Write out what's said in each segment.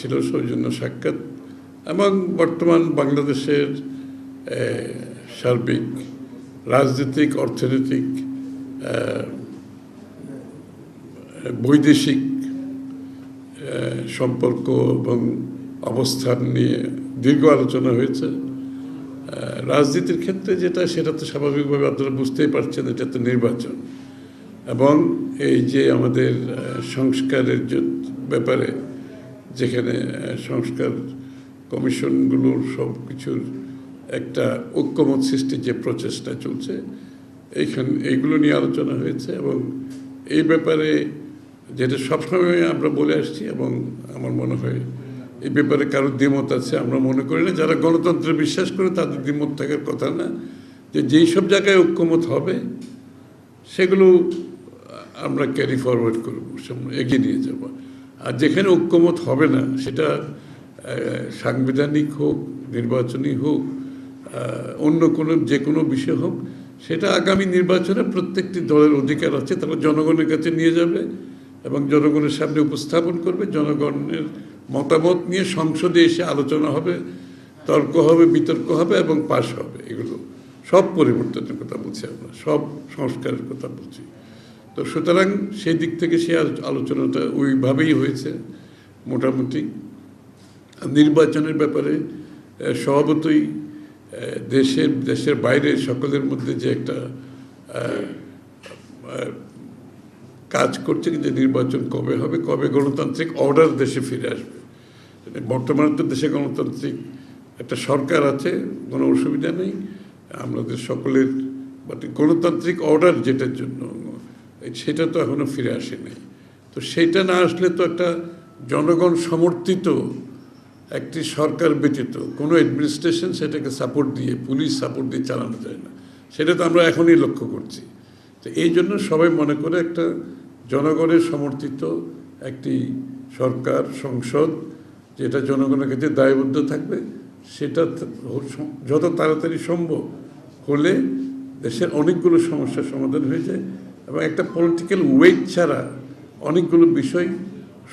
ছিল সৌজন্য সাক্ষাৎ এবং বর্তমান বাংলাদেশের সার্বিক রাজনৈতিক, অর্থনৈতিক, বৈদেশিক সম্পর্ক এবং অবস্থান নিয়ে দীর্ঘ আলোচনা হয়েছে। রাজনীতির ক্ষেত্রে যেটা, সেটা তো স্বাভাবিকভাবে আপনারা বুঝতেই পারছেন, এটা তো নির্বাচন এবং এই যে আমাদের সংস্কারের ব্যাপারে, যেখানে সংস্কার কমিশনগুলোর সব কিছুর একটা ঐক্যমত সৃষ্টির যে প্রচেষ্টা চলছে, এইগুলো নিয়ে আলোচনা হয়েছে এবং এই ব্যাপারে যেটা সবসময় আমরা বলে আসছি এবং আমার মনে হয় এই ব্যাপারে কারোর দ্বিমত আছে আমরা মনে করি না। যারা গণতন্ত্রে বিশ্বাস করে তাদের দ্বিমত থাকার কথা না, যে যেই সব জায়গায় ঐক্যমত হবে সেগুলো আমরা ক্যারি ফরওয়ার্ড করবো, এগিয়ে নিয়ে যাব। আর যেখানে ঐক্যমত হবে না, সেটা সাংবিধানিক হোক, নির্বাচনী হোক, অন্য কোনো যে কোনো বিষয় হোক, সেটা আগামী নির্বাচনে প্রত্যেকটি দলের অধিকার আছে, তারা জনগণের কাছে নিয়ে যাবে এবং জনগণের সামনে উপস্থাপন করবে। জনগণের মতামত নিয়ে সংসদে এসে আলোচনা হবে, তর্ক হবে, বিতর্ক হবে এবং পাশ হবে। এগুলো সব পরিবর্তনের কথা বলছি, আমরা সব সংস্কারের কথা বলছি। তো সুতরাং সেই দিক থেকে সে আলোচনাটা ওইভাবেই হয়েছে মোটামুটি। নির্বাচনের ব্যাপারে স্বভাবতই দেশের বাইরে সকলের মধ্যে যে একটা কাজ করছে যে নির্বাচন কবে হবে, কবে গণতান্ত্রিক অর্ডার দেশে ফিরে আসবে। বর্তমানে তো দেশে গণতান্ত্রিক একটা সরকার আছে, কোনো অসুবিধা নেই, আমাদের সকলের গণতান্ত্রিক অর্ডার যেটার জন্য, সেটা তো এখনো ফিরে আসেনি। তো সেইটা না আসলে তো একটা জনগণ সমর্থিত একটি সরকার ব্যতীত কোনো অ্যাডমিনিস্ট্রেশন সেটাকে সাপোর্ট দিয়ে, পুলিশ সাপোর্ট দিয়ে চালানো যায় না। সেটা তো আমরা এখনই লক্ষ্য করছি। তো এই জন্য সবাই মনে করে একটা জনগণের সমর্থিত একটি সরকার, সংসদ, যেটা জনগণের কাছে দায়বদ্ধ থাকবে, সেটা যত তাড়াতাড়ি সম্ভব হলে দেশের অনেকগুলো সমস্যার সমাধান হয়ে যায় এবং একটা পলিটিক্যাল ওয়েট ছাড়া অনেকগুলো বিষয়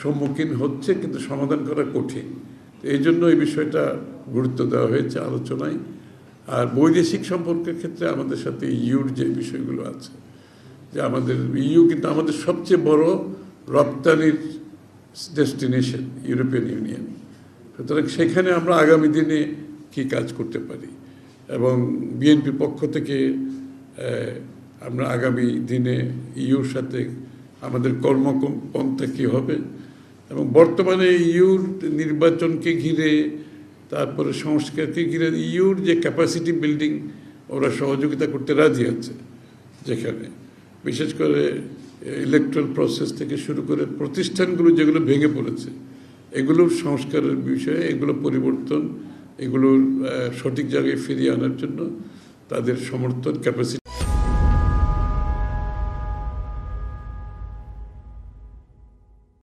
সম্মুখীন হচ্ছে, কিন্তু সমাধান করা কঠিন। এই জন্য এই বিষয়টা গুরুত্ব দেওয়া হয়েছে আলোচনায়। আর বৈদেশিক সম্পর্কের ক্ষেত্রে আমাদের সাথে ইউর যে বিষয়গুলো আছে, যে আমাদের ইউ কিন্তু আমাদের সবচেয়ে বড় রপ্তানির ডেস্টিনেশন, ইউরোপিয়ান ইউনিয়ন। সুতরাং সেখানে আমরা আগামী দিনে কী কাজ করতে পারি এবং বিএনপি পক্ষ থেকে আমরা আগামী দিনে ইউর সাথে আমাদের কর্মপন্থা কী হবে এবং বর্তমানে ইউর নির্বাচনকে ঘিরে, তারপরে সংস্কারকে ঘিরে ইউর যে ক্যাপাসিটি বিল্ডিং, ওরা সহযোগিতা করতে রাজি আছে, যেখানে বিশেষ করে ইলেকট্রাল প্রসেস থেকে শুরু করে প্রতিষ্ঠানগুলো যেগুলো ভেঙে পড়েছে, এগুলোর সংস্কারের বিষয়ে, এগুলো পরিবর্তন, এগুলোর সঠিক জায়গায় ফিরিয়ে আনার জন্য তাদের সমর্থন, ক্যাপাসিটি